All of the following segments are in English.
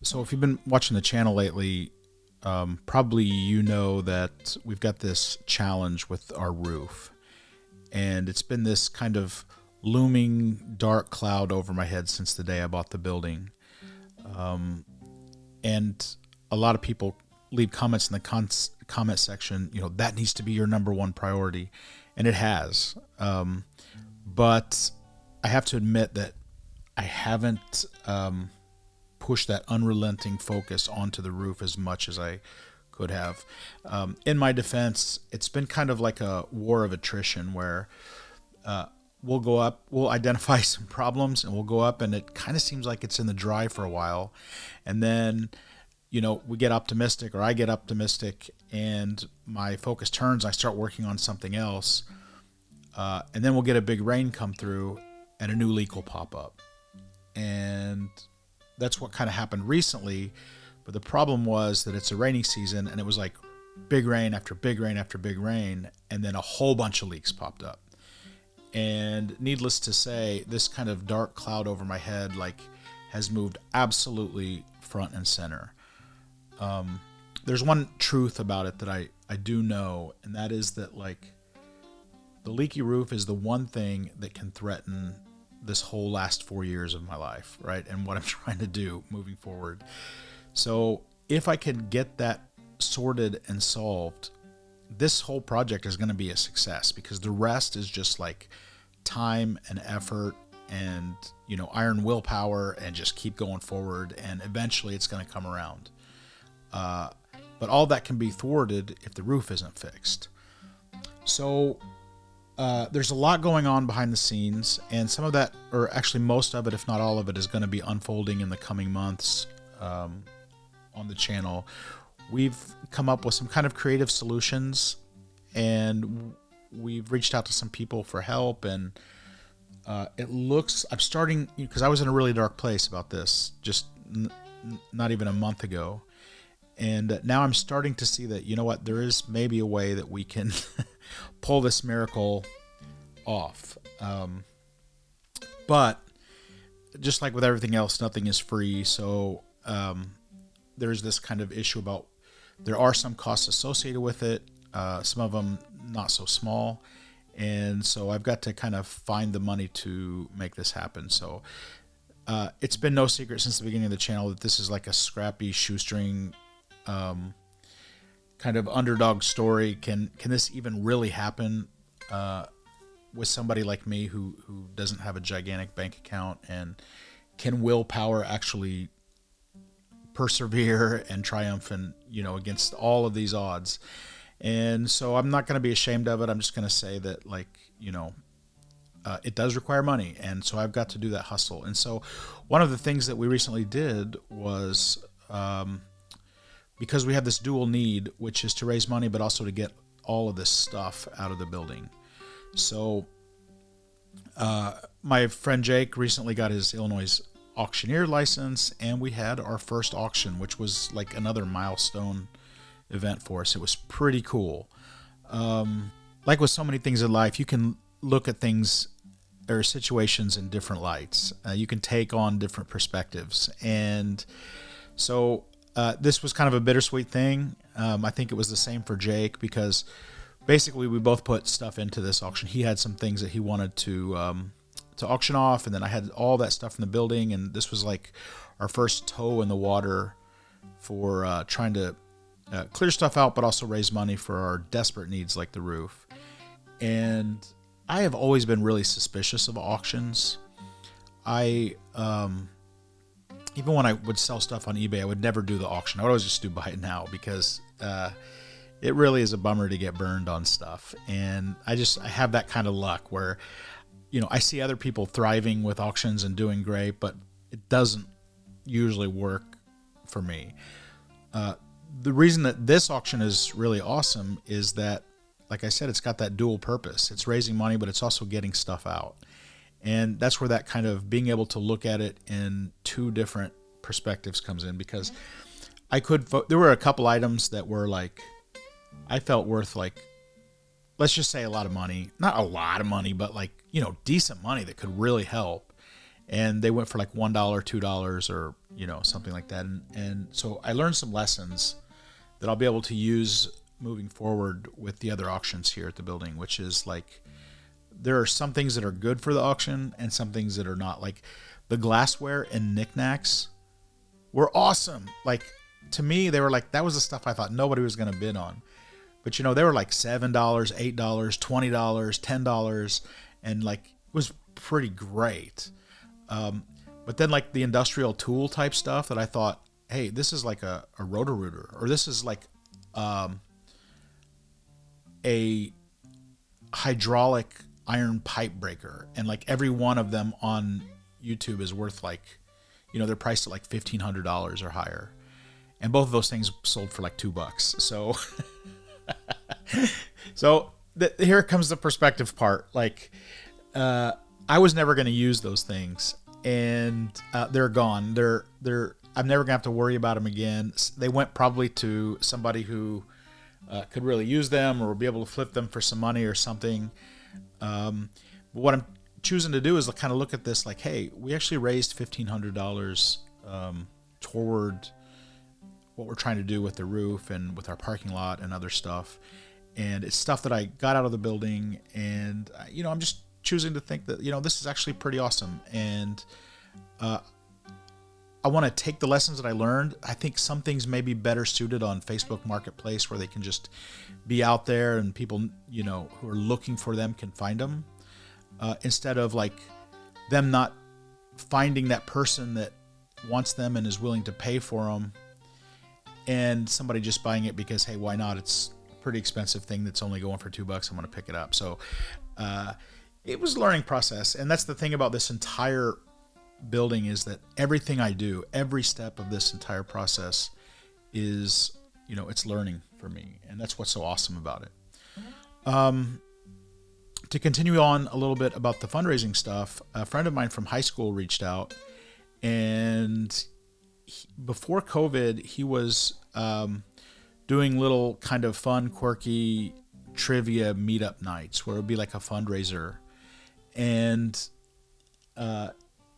So if you've been watching the channel lately, probably you know that we've got this challenge with our roof. And it's been this kind of looming dark cloud over my head since the day I bought the building. And a lot of people leave comments in the comment section, that needs to be your number one priority. And it has. But I have to admit that I haven't pushed that unrelenting focus onto the roof as much as I could have. In my defense, it's been kind of like a war of attrition where we'll go up, we'll identify some problems, and we'll go up, and it kind of seems like it's in the dry for a while. And then, we get optimistic, or I get optimistic, and my focus turns. I start working on something else. And then we'll get a big rain come through, and a new leak will pop up. And that's what kind of happened recently. But the problem was that it's a rainy season, and it was like big rain after big rain after big rain, and then a whole bunch of leaks popped up. And needless to say, this kind of dark cloud over my head has moved absolutely front and center. There's one truth about it that I do know, and that is that the leaky roof is the one thing that can threaten this whole last 4 years of my life, right? And what I'm trying to do moving forward. So if I can get that sorted and solved, this whole project is going to be a success, because the rest is just time and effort and, iron willpower, and just keep going forward. And eventually it's going to come around. But all that can be thwarted if the roof isn't fixed. So there's a lot going on behind the scenes, and some of that, or actually most of it, if not all of it, is going to be unfolding in the coming months on the channel. We've come up with some kind of creative solutions, and we've reached out to some people for help, and I'm starting, because I was in a really dark place about this just not even a month ago. And now I'm starting to see that, there is maybe a way that we can pull this miracle off. But just like with everything else, nothing is free. So there's this kind of issue about there are some costs associated with it, some of them not so small. And so I've got to kind of find the money to make this happen. So it's been no secret since the beginning of the channel that this is like a scrappy shoestring kind of underdog story. Can this even really happen with somebody like me who doesn't have a gigantic bank account, and can willpower actually persevere and triumph and against all of these odds? And so I'm not going to be ashamed of it. I'm just going to say that it does require money, and so I've got to do that hustle. And so one of the things that we recently did was because we have this dual need, which is to raise money, but also to get all of this stuff out of the building. So my friend Jake recently got his Illinois auctioneer license, and we had our first auction, which was like another milestone event for us. It was pretty cool. Like with so many things in life, you can look at things or situations in different lights. You can take on different perspectives. And so this was kind of a bittersweet thing. I think it was the same for Jake, because basically we both put stuff into this auction. He had some things that he wanted to auction off, and then I had all that stuff in the building, and this was like our first toe in the water for trying to clear stuff out, but also raise money for our desperate needs like the roof. And I have always been really suspicious of auctions. Even when I would sell stuff on eBay, I would never do the auction. I would always just do buy it now, because it really is a bummer to get burned on stuff. And I have that kind of luck where, I see other people thriving with auctions and doing great, but it doesn't usually work for me. The reason that this auction is really awesome is that, like I said, it's got that dual purpose. It's raising money, but it's also getting stuff out. And that's where that kind of being able to look at it in two different perspectives comes in, because there were a couple items that were I felt worth let's just say a lot of money, not a lot of money, but decent money that could really help. and they went for like $1, $2, or something like that. And so I learned some lessons that I'll be able to use moving forward with the other auctions here at the building, which is like, there are some things that are good for the auction and some things that are not. Like the glassware and knickknacks were awesome. Like, to me, they were like, that was the stuff I thought nobody was going to bid on. But they were like $7, $8, $20, $10, and like, it was pretty great. But then like the industrial tool type stuff that I thought, hey, this is like a roto-rooter, or this is like a hydraulic iron pipe breaker, and like every one of them on YouTube is worth like, they're priced at like $1,500 or higher, and both of those things sold for like $2. So here comes the perspective part. Like, I was never going to use those things, and they're gone. I'm never gonna have to worry about them again. They went probably to somebody who could really use them, or be able to flip them for some money or something. But what I'm choosing to do is kind of look at this like, hey, we actually raised $1,500 toward what we're trying to do with the roof and with our parking lot and other stuff. And it's stuff that I got out of the building, and I'm just choosing to think that this is actually pretty awesome. And I want to take the lessons that I learned. I think some things may be better suited on Facebook Marketplace, where they can just be out there and people, who are looking for them can find them, instead of like them not finding that person that wants them and is willing to pay for them, and somebody just buying it because, hey, why not? It's a pretty expensive thing that's only going for $2. I'm going to pick it up. So it was a learning process. And that's the thing about this entire building, is that everything I do, every step of this entire process is, it's learning for me. And that's what's so awesome about it. To continue on a little bit about the fundraising stuff, a friend of mine from high school reached out, and before COVID, he was doing little kind of fun, quirky trivia meetup nights where it would be like a fundraiser. And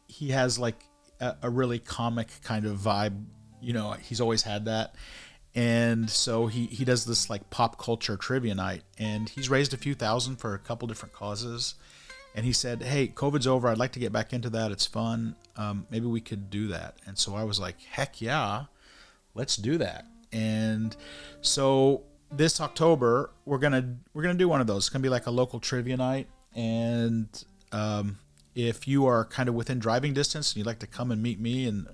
he has like a really comic kind of vibe. He's always had that. And so he does this like pop culture trivia night, and he's raised a few thousand for a couple different causes. And he said, hey, COVID's over. I'd like to get back into that. It's fun. Maybe we could do that. And so I was like, heck yeah, let's do that. And so this October, we're gonna do one of those. It's gonna be like a local trivia night. And if you are kind of within driving distance and you'd like to come and meet me and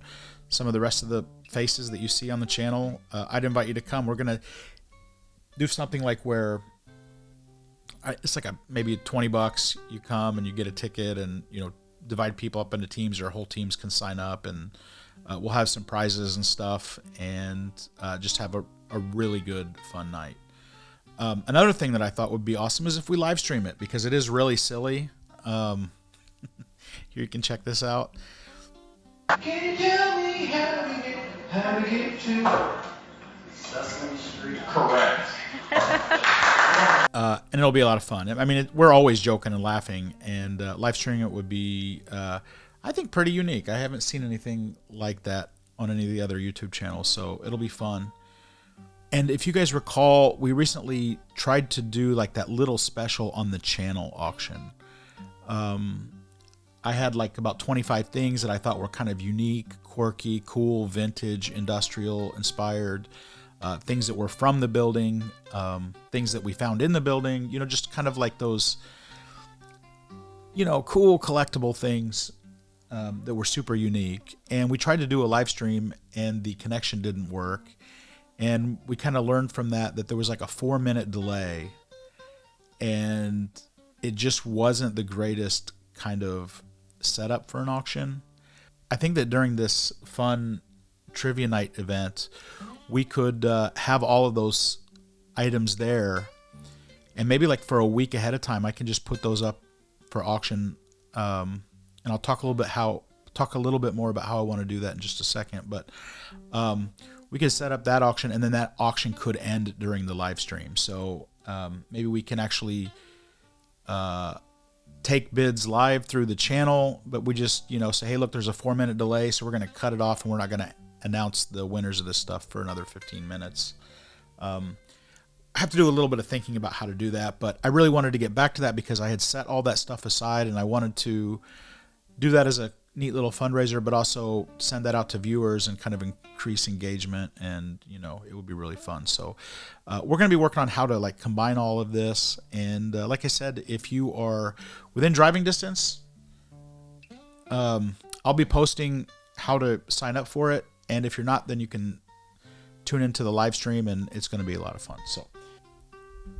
some of the rest of the faces that you see on the channel, I'd invite you to come. We're gonna do something like where it's like maybe $20. You come and you get a ticket, and divide people up into teams, or whole teams can sign up, and we'll have some prizes and stuff, and just have a really good fun night. Another thing that I thought would be awesome is if we live stream it, because it is really silly. Here, you can check this out. Can you tell me how to get to Sesame Street? Correct. And it'll be a lot of fun. I mean, we're always joking and laughing, and live streaming it would be, I think, pretty unique. I haven't seen anything like that on any of the other YouTube channels, so it'll be fun. And if you guys recall, we recently tried to do like that little special on the channel auction. I had like about 25 things that I thought were kind of unique, quirky, cool, vintage, industrial, inspired, things that were from the building, things that we found in the building, just kind of like those, cool collectible things that were super unique. And we tried to do a live stream, and the connection didn't work. And we kind of learned from that there was like a 4-minute delay, and it just wasn't the greatest kind of setup for an auction. I think that during this fun trivia night event, we could have all of those items there, and maybe like for a week ahead of time, I can just put those up for auction. And I'll talk a little bit more about how I want to do that in just a second. But we could set up that auction, and then that auction could end during the live stream. So maybe we can actually take bids live through the channel, but we just, say, hey, look, there's a 4-minute delay, so we're going to cut it off and we're not going to announce the winners of this stuff for another 15 minutes. I have to do a little bit of thinking about how to do that, but I really wanted to get back to that because I had set all that stuff aside and I wanted to do that as a neat little fundraiser, but also send that out to viewers and kind of increase engagement, and it would be really fun. So we're going to be working on how to like combine all of this, and like I said, if you are within driving distance, I'll be posting how to sign up for it, and if you're not, then you can tune into the live stream, and it's going to be a lot of fun. So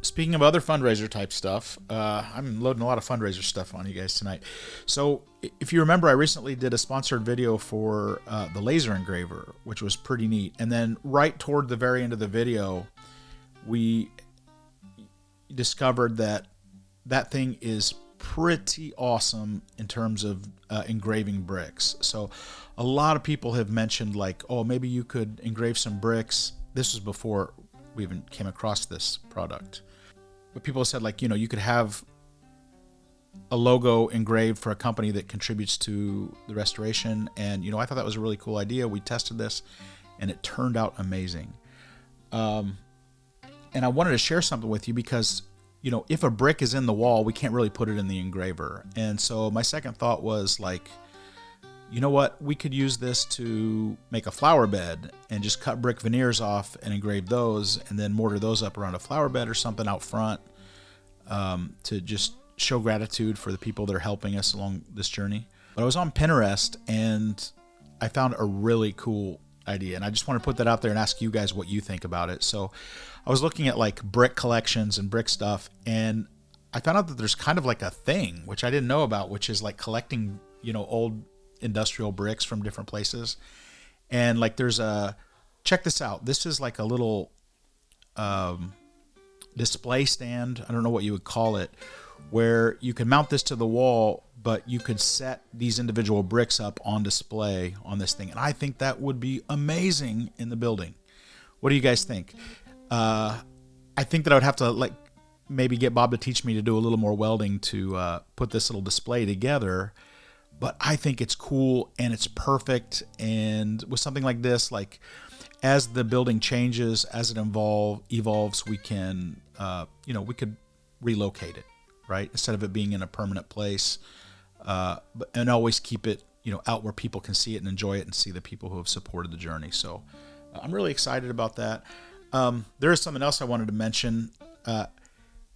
speaking of other fundraiser type stuff, I'm loading a lot of fundraiser stuff on you guys tonight. So if you remember, I recently did a sponsored video for the laser engraver, which was pretty neat. And then right toward the very end of the video, we discovered that that thing is pretty awesome in terms of engraving bricks. So a lot of people have mentioned like, oh, maybe you could engrave some bricks. This was before we even came across this product. But people said like, you could have a logo engraved for a company that contributes to the restoration. And, I thought that was a really cool idea. We tested this and it turned out amazing. And I wanted to share something with you because, if a brick is in the wall, we can't really put it in the engraver. And so my second thought was like, you know what, we could use this to make a flower bed and just cut brick veneers off and engrave those and then mortar those up around a flower bed or something out front, to just show gratitude for the people that are helping us along this journey. But I was on Pinterest and I found a really cool idea, and I just want to put that out there and ask you guys what you think about it. So I was looking at like brick collections and brick stuff, and I found out that there's kind of like a thing which I didn't know about, which is like collecting, old industrial bricks from different places. And like there's check this out, this is like a little display stand, I don't know what you would call it, where you can mount this to the wall, but you could set these individual bricks up on display on this thing, and I think that would be amazing in the building. What do you guys think? I think that I would have to like maybe get Bob to teach me to do a little more welding to put this little display together. But I think it's cool and it's perfect. And with something like this, like as the building changes, as it evolves, we can, we could relocate it, right? Instead of it being in a permanent place, and always keep it, out where people can see it and enjoy it and see the people who have supported the journey. So I'm really excited about that. There is something else I wanted to mention.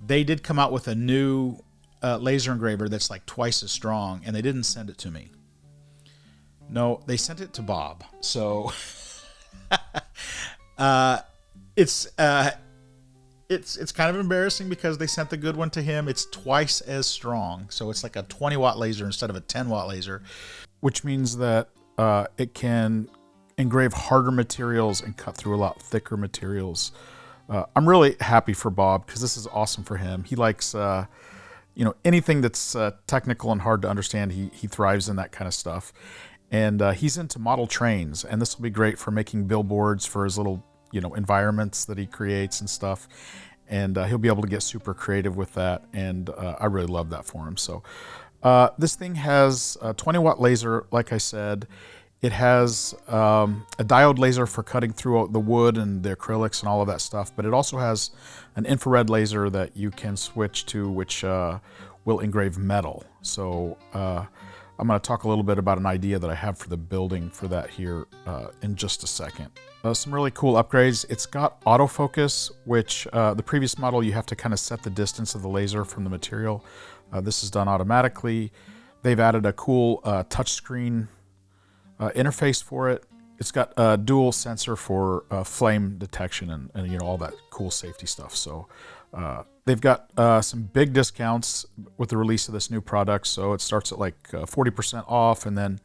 They did come out with a new laser engraver that's like twice as strong, and they didn't send it to me. No, they sent it to Bob. So it's kind of embarrassing because they sent the good one to him. It's twice as strong, so it's like a 20-watt laser instead of a 10-watt laser, which means that it can engrave harder materials and cut through a lot thicker materials. I'm really happy for Bob because this is awesome for him. He likes anything that's technical and hard to understand. He thrives in that kind of stuff, and he's into model trains, and this will be great for making billboards for his little environments that he creates and stuff, and he'll be able to get super creative with that, and I really love that for him. So this thing has a 20-watt laser, like I said. It has a diode laser for cutting through the wood and the acrylics and all of that stuff, but it also has an infrared laser that you can switch to, which will engrave metal. So I'm going to talk a little bit about an idea that I have for the building for that here in just a second. Some really cool upgrades. It's got autofocus, which the previous model you have to kind of set the distance of the laser from the material. This is done automatically. They've added a cool touchscreen interface for it. It's got a dual sensor for flame detection and all that cool safety stuff. So they've got some big discounts with the release of this new product. So it starts at like 40% off, and then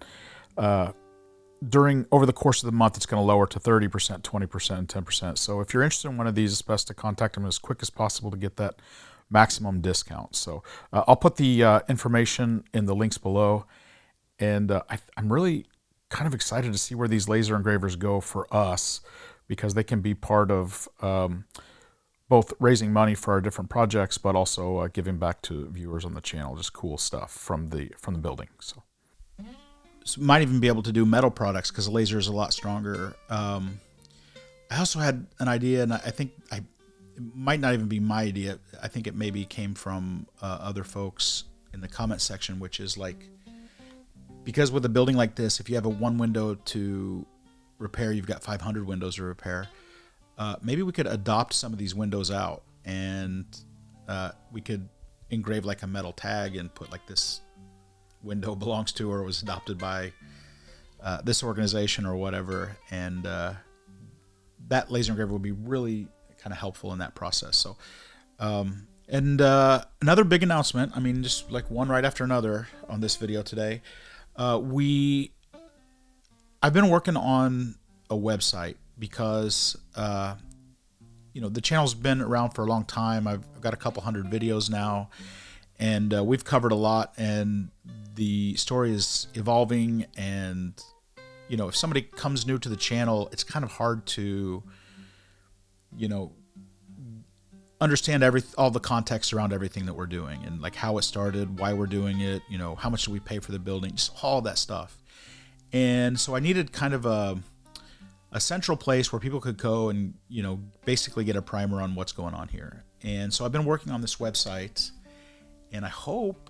over the course of the month, it's going to lower to 30%, 20%, and 10%. So if you're interested in one of these, it's best to contact them as quick as possible to get that maximum discount. So I'll put the information in the links below, and I'm really kind of excited to see where these laser engravers go for us, because they can be part of both raising money for our different projects, but also giving back to viewers on the channel. Just cool stuff from the building. So might even be able to do metal products because the laser is a lot stronger. I also had an idea, and I think it might not even be my idea. I think it maybe came from other folks in the comment section, which is like, because with a building like this, if you have a one window to repair, you've got 500 windows to repair. Maybe we could adopt some of these windows out, and we could engrave like a metal tag and put like this window belongs to or was adopted by this organization or whatever, and that laser engraver would be really kind of helpful in that process. So another big announcement, I mean, just like one right after another on this video today. I've been working on a website because the channel's been around for a long time. I've got a couple hundred videos now, and we've covered a lot, and the story is evolving. And if somebody comes new to the channel, it's kind of hard to understand all the context around everything that we're doing, and like how it started, why we're doing it, how much do we pay for the building, just all that stuff. And so I needed kind of a central place where people could go and basically get a primer on what's going on here. And so I've been working on this website, and I hope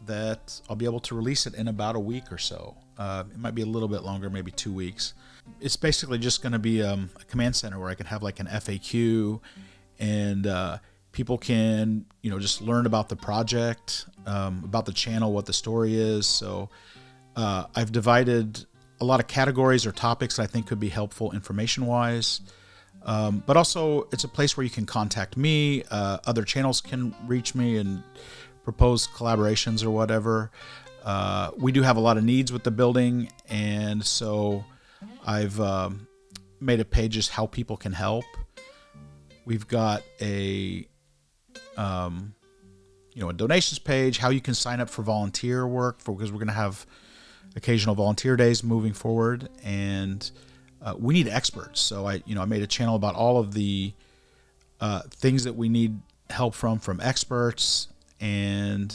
that I'll be able to release it in about a week or so. It might be a little bit longer, maybe 2 weeks. It's basically just going to be a command center where I can have like an FAQ, and people can just learn about the project, about the channel, what the story is. So I've divided a lot of categories or topics that I think could be helpful information-wise. But also it's a place where you can contact me. Other channels can reach me and propose collaborations or whatever. We do have a lot of needs with the building, and so I've made a page just how people can help. We've got a donations page, how you can sign up for volunteer work, because we're going to have occasional volunteer days moving forward, and we need experts. So I made a channel about all of the things that we need help from experts, and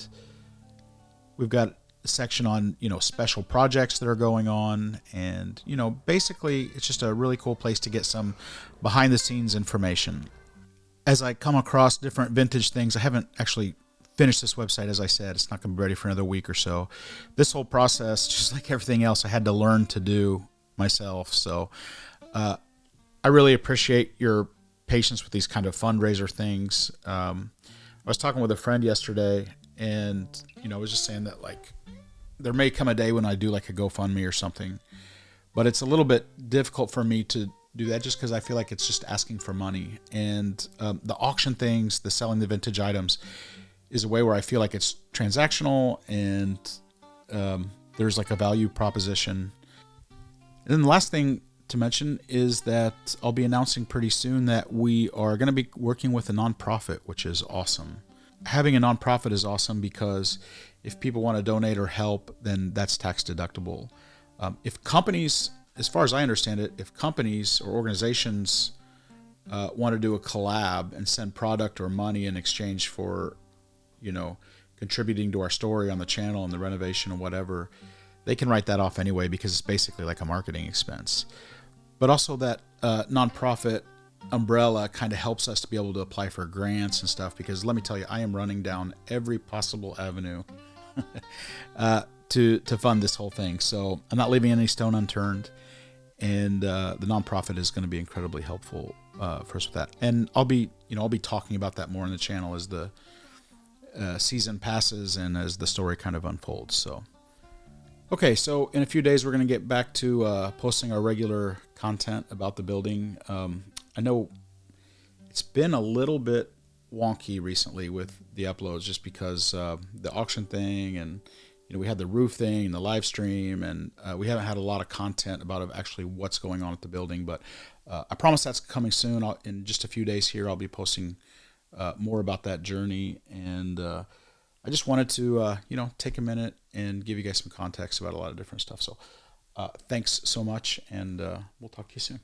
we've got a section on special projects that are going on, and basically it's just a really cool place to get some behind the scenes information. As I come across different vintage things, I haven't actually finished this website. As I said, it's not going to be ready for another week or so. This whole process, just like everything else, I had to learn to do myself. So I really appreciate your patience with these kind of fundraiser things. I was talking with a friend yesterday, and I was just saying that like there may come a day when I do like a GoFundMe or something, but it's a little bit difficult for me to do that just because I feel like it's just asking for money. And the auction things, the selling the vintage items, is a way where I feel like it's transactional, and there's like a value proposition. And then the last thing to mention is that I'll be announcing pretty soon that we are going to be working with a nonprofit, which is awesome. Having a nonprofit is awesome because if people want to donate or help, then that's tax deductible. If companies, as far as I understand it, if companies or organizations want to do a collab and send product or money in exchange for, contributing to our story on the channel and the renovation and whatever, they can write that off anyway because it's basically like a marketing expense. But also that nonprofit umbrella kind of helps us to be able to apply for grants and stuff, because let me tell you, I am running down every possible avenue to fund this whole thing. So I'm not leaving any stone unturned, and the nonprofit is going to be incredibly helpful for us with that. And I'll be talking about that more on the channel as the season passes and as the story kind of unfolds. So okay, so in a few days we're going to get back to posting our regular content about the building. I know it's been a little bit wonky recently with the uploads just because the auction thing, and we had the roof thing and the live stream, and we haven't had a lot of content about actually what's going on at the building. But I promise that's coming soon. In just a few days here, I'll be posting more about that journey, and I just wanted to take a minute and give you guys some context about a lot of different stuff. So thanks so much, and we'll talk to you soon.